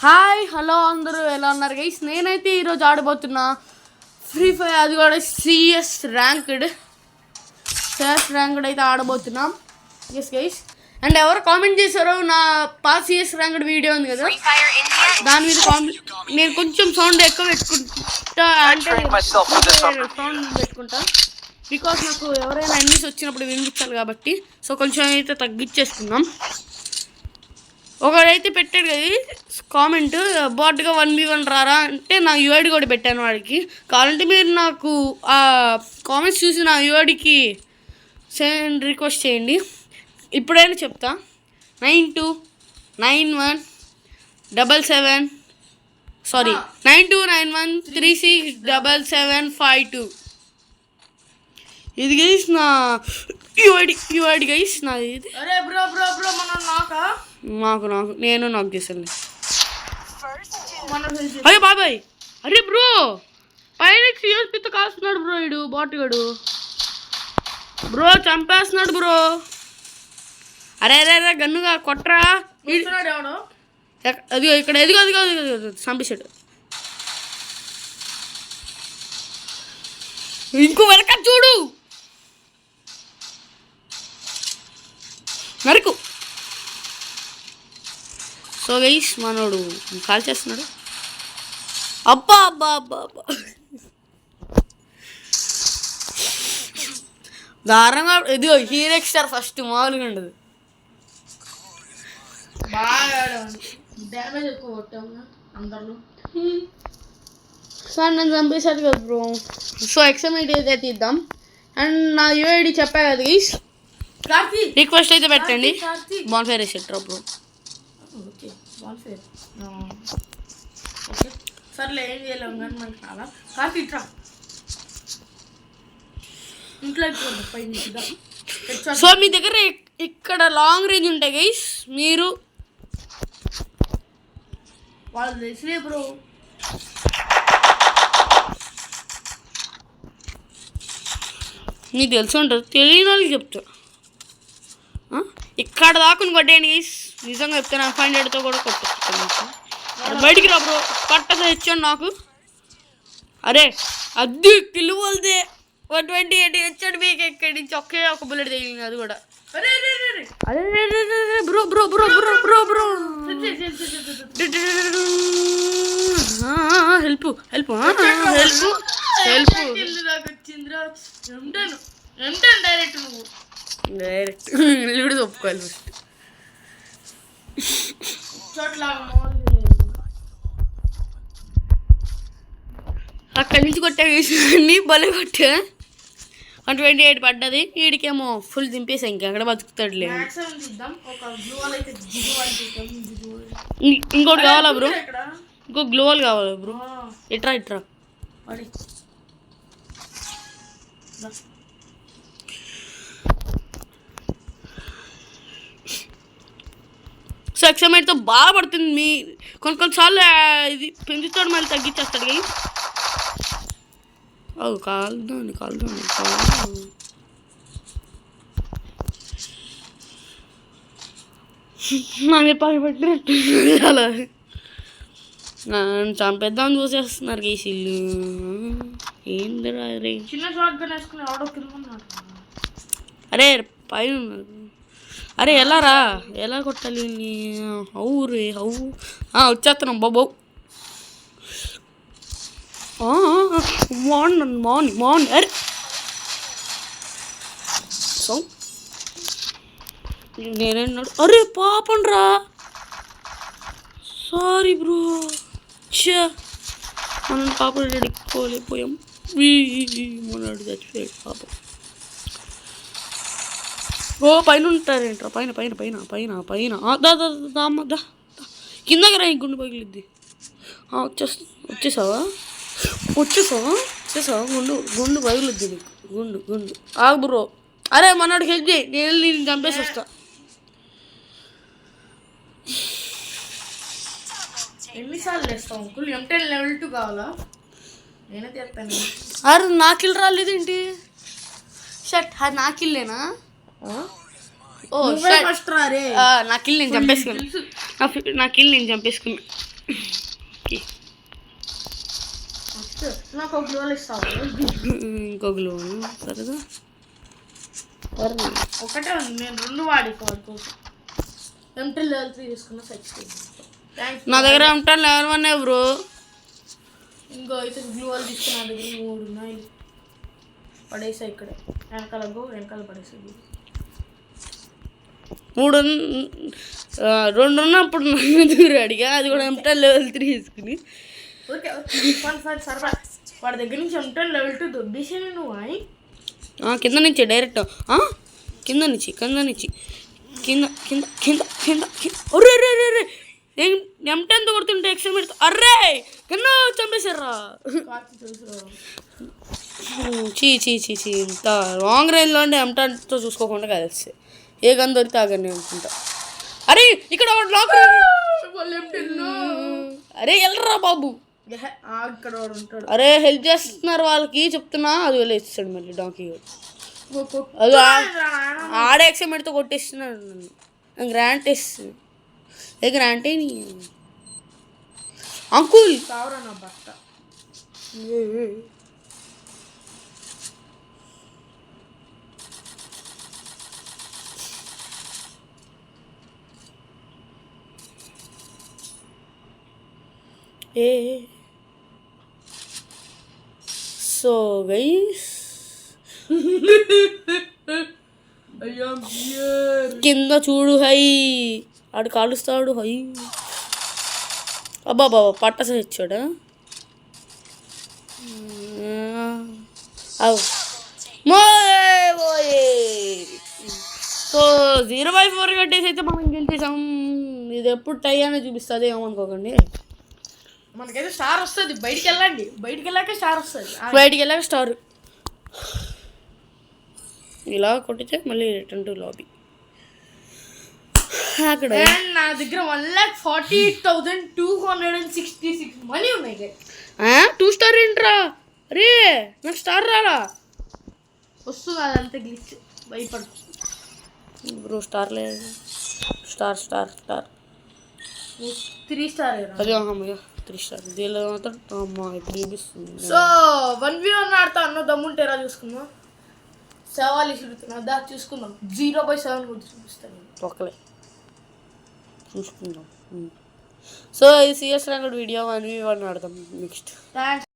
Hi hello అందరూ ఎలా ఉన్నారు గైస్? నేనైతే ఈరోజు ఆడబోతున్నా ఫ్రీ ఫైర్, అది కూడా సిఎస్ ర్యాంక్డ్ అయితే ఆడబోతున్నాం. ఎస్ గైస్, అండ్ ఎవరు కామెంట్ చేశారో నా పాస్ సిఎస్ ర్యాంక్డ్ వీడియో ఉంది కదా, దాని మీద నేను కొంచెం సౌండ్ ఎక్కువ పెట్టుకుంటా, అంటే సౌండ్ పెట్టుకుంటా బికాస్ నాకు ఎవరైనా ఎన్నిస్ వచ్చినప్పుడు వినిపించాలి కాబట్టి. సో కొంచెం అయితే తగ్గించేసుకుందాం. ఒకడైతే పెట్టాడు కదా కామెంట్, బాట్గా 1v1 రారా అంటే నా యూఐడి కూడా పెట్టాను వాడికి. కావాలంటే మీరు నాకు ఆ కామెంట్స్ చూసి నా యూఐడికి సెండ్ రిక్వెస్ట్ చేయండి. ఇప్పుడైనా చెప్తా, 9291367752. ఇది గైస్ నా యూఐడి గైస్ నాది. ఇది అరే బ్రో బ్రో బ్రో మనం నాకు నాకు చేసాను. అరే బాబాయ్, అరే బ్రో పైన పిత్త కాస్తున్నాడు బ్రో, ఇడు బాటుగాడు బ్రో, చంపేస్తున్నాడు బ్రో. అరే అరే అరే గన్నుగా కొట్రా. ఎవడో అదిగో ఇక్కడ, ఎదిగో అదిగో చంపేశాడు. ఇంకో వెనక చూడు, నరకు. సో గైస్ మనోడు కాల్ చేస్తున్నాడు. అబ్బా అబ్బా అబ్బా అబ్బా దారుణంగా. ఇదిగో హీరోక్ స్టార్ ఫస్ట్ మామూలుగా ఉండదు. బాగా డ్యామేజ్ ఎక్కువ కొట్టాము అందరిలో. సార్ నన్ను చంపేశారు కదా బ్రో. సో ఎక్స్ఎంఐడి అయితే తీద్దాం. అండ్ నా యూఐడి చెప్పా కదా గైస్, రిక్వెస్ట్ అయితే పెట్టండి. బాన్ఫైర్ వేసేట్రా బ్రో. ఓకే బాన్ఫైర్ ఓకే సర్లే, ఏం చేయలేము కానీ మనకి చాలా కార్తీట్రా ఇంట్లో పైన. సో మీ దగ్గర ఇక్కడ లాంగ్ రేంజ్ ఉంటాయి గైస్, మీరు వాళ్ళు తెలిసినే బ్రో. మీకు తెలిసి ఉంటుంది, తెలియని వాళ్ళకి చెప్తా. ఇక్కడ దాకా కొట్టేయండి గైస్, నిజంగా చెప్తాను. 500తో కూడా కొట్టాను. బయటికి రా బ్రో, పట్టతో ఇచ్చాను నాకు. అరే అది కిల్లు పోల్దే 128 హెచ్చాడు మీకు. ఇక్కడి నుంచి ఒకే ఒక బుల్లెట్ తగిలింది, అది కూడా. అరే అరే bro bro bro bro bro bro help help help help. Direct నువ్వు డైరెక్ట్ కూడా ఒప్పుకోవాలి ఫస్ట్. అక్కడి నుంచి కొట్టా వేసి బలే కొట్టా. 128 పడ్డది. వీడికేమో ఫుల్ దింపేసా, ఇంకెక్కడ బతుకుతాడులే. ఇంకోటి కావాలా బ్రో? ఇంకో గ్లోవల్ కావాలా బ్రో? ఇట్రా ఇట్రా. సో ఎక్స్ఎంఐడితో బాగా పడుతుంది. మీ కొన్నిసార్లు ఇది పెంచుతాడు, మళ్ళీ తగ్గించేస్తాడు కానీ. కాలుదాన్ని నాకు పగబట్టినట్టు అలా చంపేద్దామని చూసేస్తున్నారు కేసీళ్ళు. ఏందిరా రే, చిన్న షార్ట్ గన్ వేసుకుని ఆడో కింద. అరే పైన ఉన్నారు. అరే ఎలా రా, ఎలా కొట్టాలి? హౌ రే హౌ. వచ్చేస్తున్నాం బాబు. మార్నింగ్ అరే సో నేనన్నాడు. అరే పాపం రా, సారీ బ్రో. మనం పాపం అడుక్కోలేకపోయాం. మొన్నడు చచ్చిపోయాడు పాపం. ఓ పైన ఉంటారేంట్రా, పైన పైన పైన పైన పైన. దా కిందకి రా, గుండు పగిలిద్ది. వచ్చేసావా గుండు పగిలిద్ది నీకు. గుండు ఆగు బ్రో. అరే మనోడికి హెల్ప్ చేయి, నేను చంపేసి వస్తా. ఎన్నిసార్లు వేస్తాం అంకుల్? M10 level 2 కావాలా? నేనే తెస్తాను. అరే నా కిల్ రాలేదేంటి? షట్, అది నా కిల్లేనా? ఓ ఫస్ట్ రా రే. నా కిల్ నేను చంపేసుకున్నా. నాకు ఒక గ్లోల్ ఇస్తావు. ఇంకో గ్లో సరేగా. ఒకటే ఉంది, నేను 2 వాడి కోసం M10 level 3 తీసుకున్న. థ్యాంక్స్. నా దగ్గర M10 level 1 బ్రో. ఇంకో అయితే గ్లూ వాల్ తీసుకున్న. నా దగ్గర 3 ఉన్నాయి. పడేసా ఇక్కడ వెనకాల పడేసా. 2 ఉన్నప్పుడు నన్ను దూరం అడిగా, అది కూడా M10 level 3 తీసుకుని. ఓకే ఫన్ సరదా. వాడి దగ్గర నుంచి M10 level 2 దొబ్బేసాను నువ్వు. కింద నుంచి డైరెక్ట్ కింద నుంచి కింద అర్రే M10 కొడుతుంటే ఎక్స్ట్రీమిట్. అర్రే కింద చంపేశారా. చీ ఇంత లాంగ్ రేంజ్లో అంటే M10తో చూసుకోకుండా కలిసి ఏ గన్ దొరికితే ఆ గన్నే అనుకుంటా. అరే ఇక్కడ లాక్. అరే వెళ్ళరా బాబు. ఇక్కడ ఉంటాడు. అరే హెల్ప్ చేస్తున్నారు వాళ్ళకి చెప్తున్నా, అది వెళ్ళేస్తాడు మళ్ళీ డాంకీ. అది ఆడే ఎక్స్ఎంఎడ్తో కొట్టేస్తున్నాడు నన్ను. గ్రాంట్ ఇస్తుంది. ఏ గ్రాంట్ నీ అంకుల్ కావరా నా భర్త. సో గైస్ కింద చూడు హై, ఆడు కాలుస్తాడు హై. అబ్బా బాబా పట్టస ఇచ్చాడా. సో 0/4 కట్టేసి అయితే మనం గెలిచేసాం. ఇది ఎప్పుడు టై అనేది చూపిస్తుంది ఏమనుకోకండి. మనకైతే స్టార్ వస్తుంది. బయటికి వెళ్ళాక స్టార్ వస్తుంది. బయటికి వెళ్ళాక స్టార్ ఇలా కొట్టితే మళ్ళీ రిటర్న్ టు లాబీ. అక్కడ నా దగ్గర 1,48,266 మనీ ఉన్నాయి. 2 స్టార్ ఏంట్రా. అరే నాకు స్టార్ రాలా. వస్తుంది అదంతా గ్లిచ్. భయపడు బ్రో. స్టార్ లేదు. Star 3 star. అదే 3 స్టార్. దీనిలో మాత్రం అమ్మా ఇప్పుడు చూపిస్తుంది. సో 1v1 ఆడతా అన్న దమ్ముంటేరా చూసుకుందాం. సవాల్ ఇసురుతున్నా దా చూసుకుందాం. 0/7 కూడా చూపిస్తాను. ఒక్కలే చూసుకుందాం. సో ఈ CS ర్యాంక్డ్ వీడియో 1v1 ఆడదాం నెక్స్ట్. థ్యాంక్స్.